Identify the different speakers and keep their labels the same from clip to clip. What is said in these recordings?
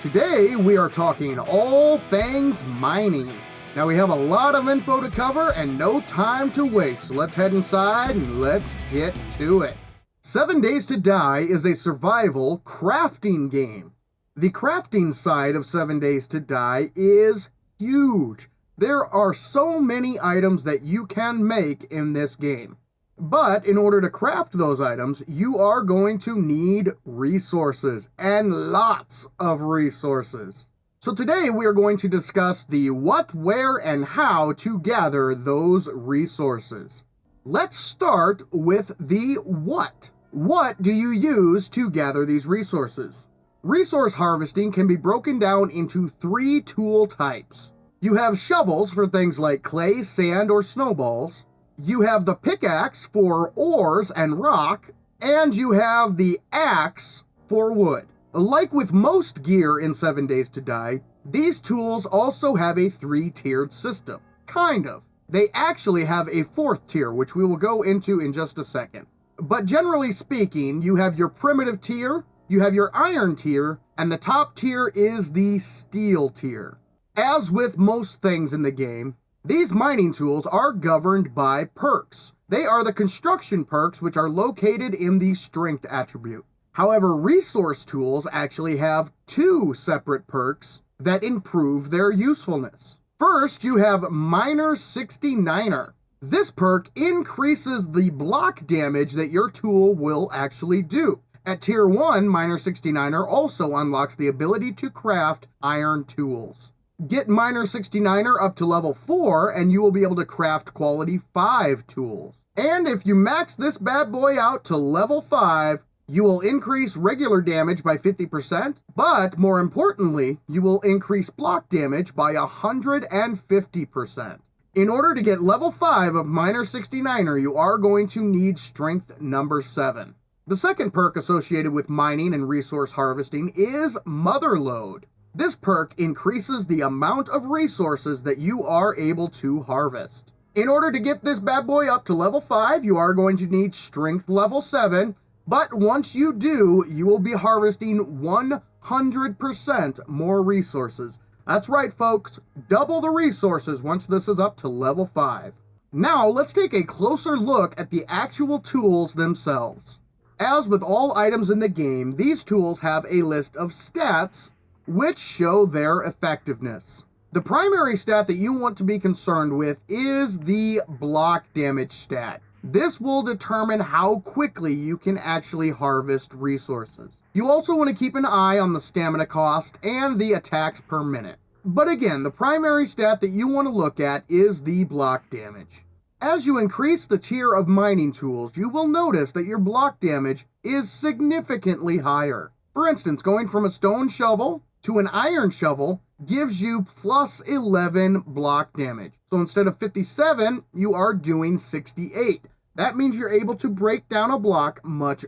Speaker 1: Today we are talking all things mining. Now we have a lot of info to cover and no time to waste, so let's head inside and let's get to it. 7 Days to Die is a survival crafting game. The crafting side of 7 Days to Die is huge. There are so many items that you can make in this game. But in order to craft those items, you are going to need resources, and lots of resources. So today we are going to discuss the what, where, and how to gather those resources. Let's start with the what. What do you use to gather these resources? Resource harvesting can be broken down into 3 tool types. You have shovels for things like clay, sand, or snowballs. You have the pickaxe for ores and rock, and you have the axe for wood. Like with most gear in 7 Days to Die, these tools also have a 3-tiered system. Kind of. They actually have a 4th tier, which we will go into in just a second. But generally speaking, you have your primitive tier, you have your iron tier, and the top tier is the steel tier. As with most things in the game, these mining tools are governed by perks. They are the construction perks, which are located in the strength attribute. However, resource tools actually have 2 separate perks that improve their usefulness. First, you have Miner 69er. This perk increases the block damage that your tool will actually do. At tier 1, Miner 69er also unlocks the ability to craft iron tools. Get Miner 69er up to level 4 and you will be able to craft quality 5 tools. And if you max this bad boy out to level 5, you will increase regular damage by 50%, but more importantly, you will increase block damage by 150%. In order to get level 5 of Miner 69er, you are going to need strength number 7. The second perk associated with mining and resource harvesting is Mother Lode. This perk increases the amount of resources that you are able to harvest. In order to get this bad boy up to level 5, you are going to need strength level 7, but once you do, you will be harvesting 100% more resources. That's right, folks, double the resources once this is up to level 5. Now, let's take a closer look at the actual tools themselves. As with all items in the game, these tools have a list of stats which show their effectiveness. The primary stat that you want to be concerned with is the block damage stat. This will determine how quickly you can actually harvest resources. You also want to keep an eye on the stamina cost and the attacks per minute. But again, the primary stat that you want to look at is the block damage. As you increase the tier of mining tools, you will notice that your block damage is significantly higher. For instance, going from a stone shovel to an iron shovel gives you plus 11 block damage. So instead of 57, you are doing 68. That means you're able to break down a block much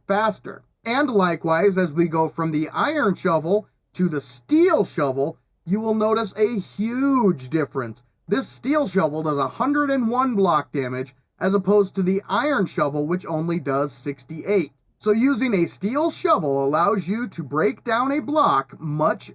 Speaker 1: faster. And likewise, as we go from the iron shovel to the steel shovel, you will notice a huge difference. This steel shovel does 101 block damage as opposed to the iron shovel, which only does 68. So using a steel shovel allows you to break down a block much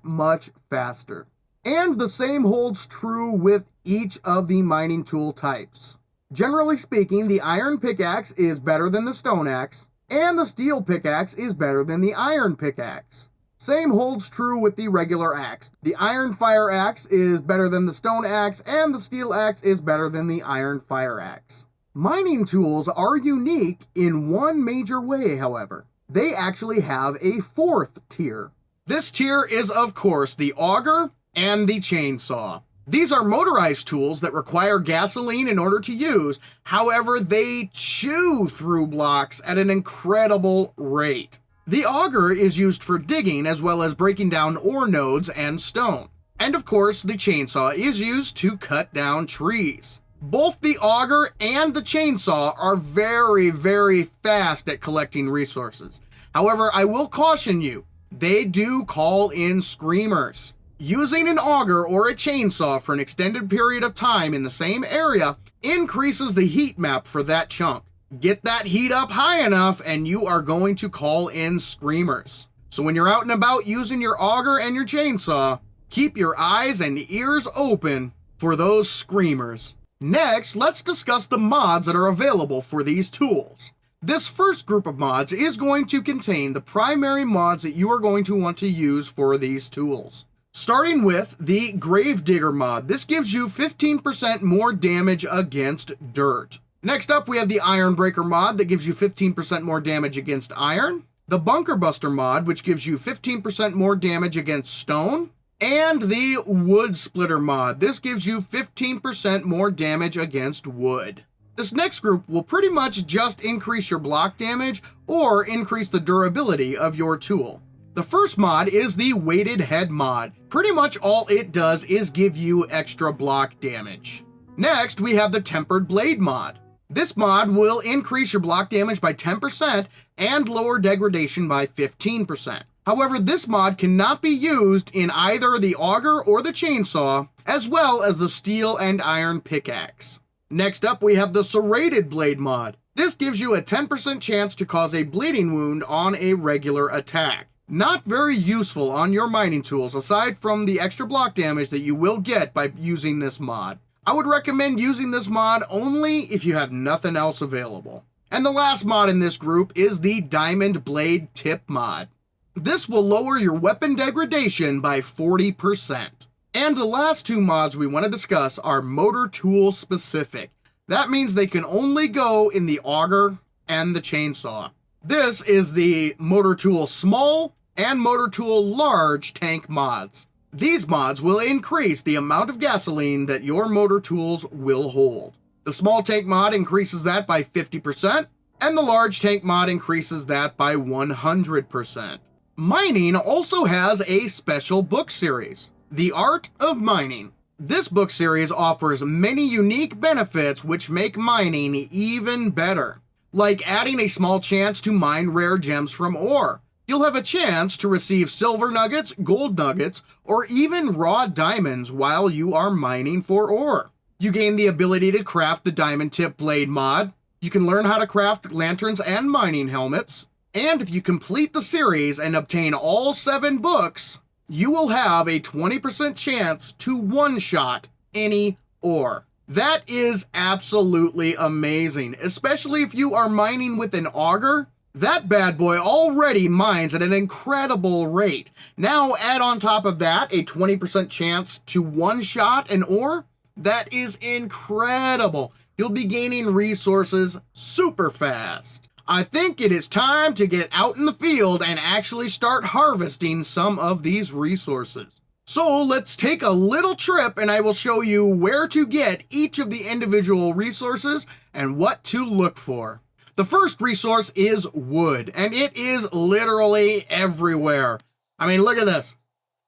Speaker 1: faster. And the same holds true with each of the mining tool types. Generally speaking, the iron pickaxe is better than the stone axe, and the steel pickaxe is better than the iron pickaxe. Same holds true with the regular axe. The iron fire axe is better than the stone axe, and the steel axe is better than the iron fire axe. Mining tools are unique in one major way, however. They actually have a 4th tier. This tier is, of course, the auger and the chainsaw. These are motorized tools that require gasoline in order to use. However, they chew through blocks at an incredible rate. The auger is used for digging as well as breaking down ore nodes and stone. And of course, the chainsaw is used to cut down trees. Both the auger and the chainsaw are very fast at collecting resources. However, I will caution you, they do call in screamers. Using an auger or a chainsaw for an extended period of time in the same area increases the heat map for that chunk. Get that heat up high enough and you are going to call in screamers. So when you're out and about using your auger and your chainsaw, keep your eyes and ears open for those screamers. Next, let's discuss the mods that are available for these tools. This first group of mods is going to contain the primary mods that you are going to want to use for these tools. Starting with the Gravedigger Mod. This gives you 15% more damage against dirt. Next up, we have the Iron Breaker Mod that gives you 15% more damage against iron. The Bunker Buster Mod, which gives you 15% more damage against stone. And the Wood Splitter Mod. This gives you 15% more damage against wood. This next group will pretty much just increase your block damage or increase the durability of your tool. The first mod is the Weighted Head Mod. Pretty much all it does is give you extra block damage. Next, we have the Tempered Blade Mod. This mod will increase your block damage by 10% and lower degradation by 15%. However, this mod cannot be used in either the auger or the chainsaw, as well as the steel and iron pickaxe. Next up, we have the Serrated Blade Mod. This gives you a 10% chance to cause a bleeding wound on a regular attack. Not very useful on your mining tools, aside from the extra block damage that you will get by using this mod. I would recommend using this mod only if you have nothing else available. And the last mod in this group is the Diamond Blade Tip Mod. This will lower your weapon degradation by 40%. And the last two mods we want to discuss are motor tool specific. That means they can only go in the auger and the chainsaw. This is the Motor Tool Small and Motor Tool Large tank mods. These mods will increase the amount of gasoline that your motor tools will hold. The small tank mod increases that by 50%, and the large tank mod increases that by 100%. Mining also has a special book series, The Art of Mining. This book series offers many unique benefits which make mining even better, like adding a small chance to mine rare gems from ore. You'll have a chance to receive silver nuggets, gold nuggets, or even raw diamonds while you are mining for ore. You gain the ability to craft the Diamond Tip Blade mod. You can learn how to craft lanterns and mining helmets. And if you complete the series and obtain all 7 books, you will have a 20% chance to one-shot any ore. That is absolutely amazing, especially if you are mining with an auger. That bad boy already mines at an incredible rate. Now add on top of that a 20% chance to one-shot an ore. That is incredible. You'll be gaining resources super fast. I think it is time to get out in the field and actually start harvesting some of these resources. So let's take a little trip and I will show you where to get each of the individual resources and what to look for. The first resource is wood, and it is literally everywhere. I mean, look at this.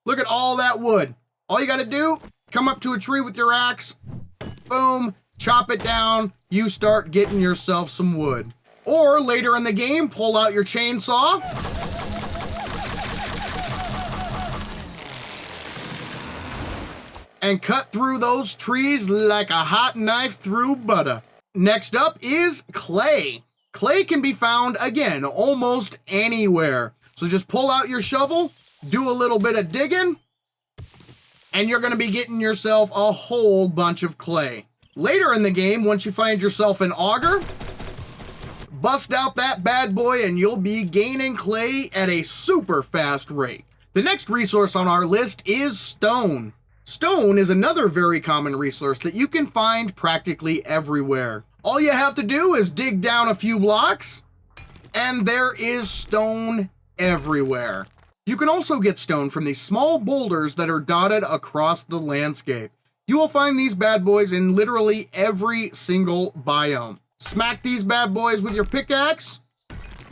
Speaker 1: Look at all that wood. All you gotta do, come up to a tree with your axe, boom, chop it down, you start getting yourself some wood. Or later in the game, pull out your chainsaw. And cut through those trees like a hot knife through butter. Next up is clay. Clay can be found, again, almost anywhere. So just pull out your shovel, do a little bit of digging, and you're going to be getting yourself a whole bunch of clay. Later in the game, once you find yourself an auger, bust out that bad boy and you'll be gaining clay at a super fast rate. The next resource on our list is stone. Stone is another very common resource that you can find practically everywhere. All you have to do is dig down a few blocks, and there is stone everywhere. You can also get stone from these small boulders that are dotted across the landscape. You will find these bad boys in literally every single biome. Smack these bad boys with your pickaxe,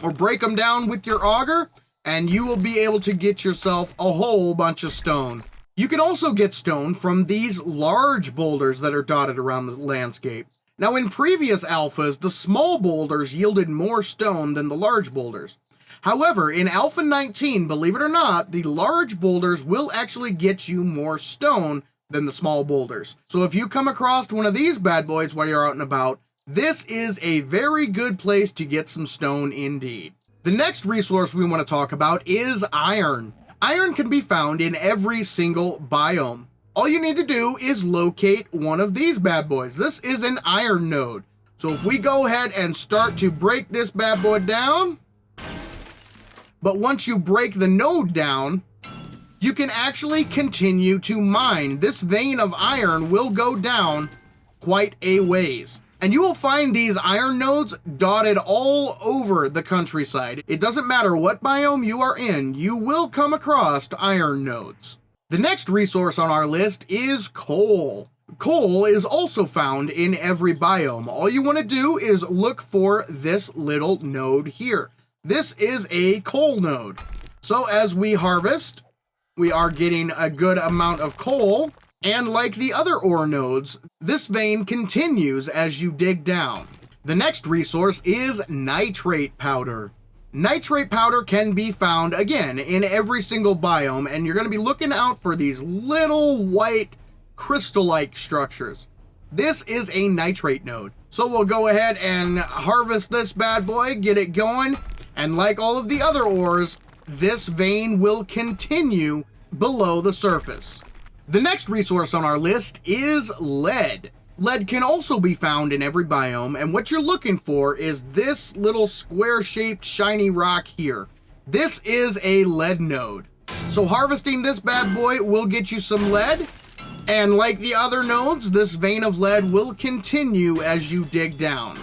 Speaker 1: or break them down with your auger, and you will be able to get yourself a whole bunch of stone. You can also get stone from these large boulders that are dotted around the landscape. Now, in previous alphas, the small boulders yielded more stone than the large boulders. However, in Alpha 19, believe it or not, the large boulders will actually get you more stone than the small boulders. So if you come across one of these bad boys while you're out and about, this is a very good place to get some stone indeed. The next resource we want to talk about is iron. Iron can be found in every single biome. All you need to do is locate one of these bad boys. This is an iron node. So if we go ahead and start to break this bad boy down, but once you break the node down, you can actually continue to mine. This vein of iron will go down quite a ways. And you will find these iron nodes dotted all over the countryside. It doesn't matter what biome you are in, you will come across iron nodes. The next resource on our list is coal. Coal is also found in every biome. All you want to do is look for this little node here. This is a coal node. So as we harvest, we are getting a good amount of coal. And like the other ore nodes, this vein continues as you dig down. The next resource is nitrate powder. Nitrate powder can be found, again, in every single biome, and you're going to be looking out for these little white crystal-like structures. This is a nitrate node. So we'll go ahead and harvest this bad boy, get it going, and like all of the other ores, this vein will continue below the surface. The next resource on our list is lead. Lead can also be found in every biome, and what you're looking for is this little square-shaped shiny rock here. This is a lead node. So harvesting this bad boy will get you some lead, and like the other nodes, this vein of lead will continue as you dig down.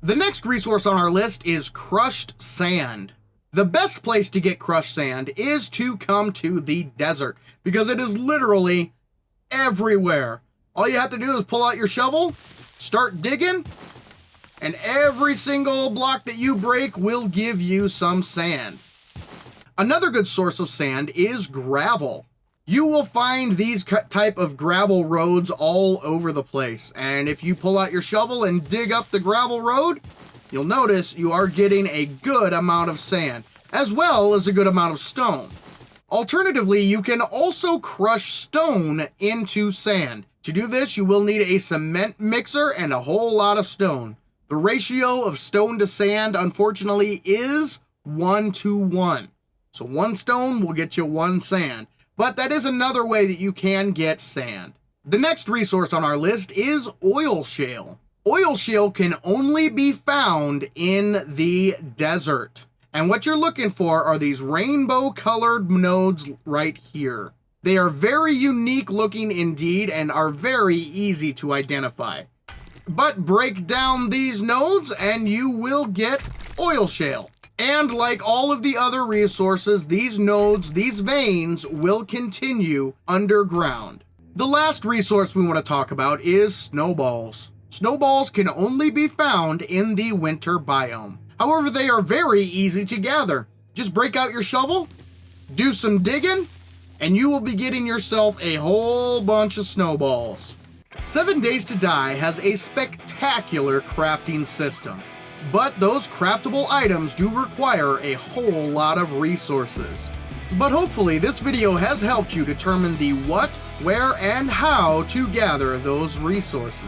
Speaker 1: The next resource on our list is crushed sand. The best place to get crushed sand is to come to the desert, because it is literally everywhere. All you have to do is pull out your shovel, start digging, and every single block that you break will give you some sand. Another good source of sand is gravel. You will find these type of gravel roads all over the place, and if you pull out your shovel and dig up the gravel road, you'll notice you are getting a good amount of sand, as well as a good amount of stone. Alternatively, you can also crush stone into sand. To do this, you will need a cement mixer and a whole lot of stone. The ratio of stone to sand, unfortunately, is 1:1. So 1 stone will get you 1 sand. But that is another way that you can get sand. The next resource on our list is oil shale. Oil shale can only be found in the desert. And what you're looking for are these rainbow-colored nodes right here. They are very unique looking indeed and are very easy to identify. But break down these nodes and you will get oil shale. And like all of the other resources, these nodes, these veins, will continue underground. The last resource we want to talk about is snowballs. Snowballs can only be found in the winter biome. However, they are very easy to gather. Just break out your shovel, do some digging, and you will be getting yourself a whole bunch of snowballs. 7 Days to Die has a spectacular crafting system, but those craftable items do require a whole lot of resources. But hopefully this video has helped you determine the what, where, and how to gather those resources.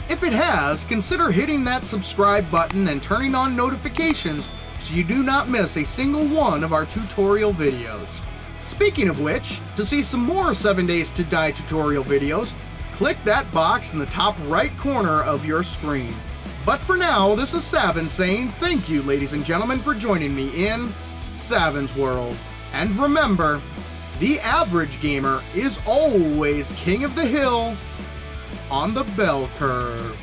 Speaker 1: If it has, consider hitting that subscribe button and turning on notifications so you do not miss a single one of our tutorial videos. Speaking of which, to see some more 7 Days to Die tutorial videos, click that box in the top right corner of your screen. But for now, this is Saven saying thank you, ladies and gentlemen, for joining me in Saven's World. And remember, the average gamer is always king of the hill on the bell curve.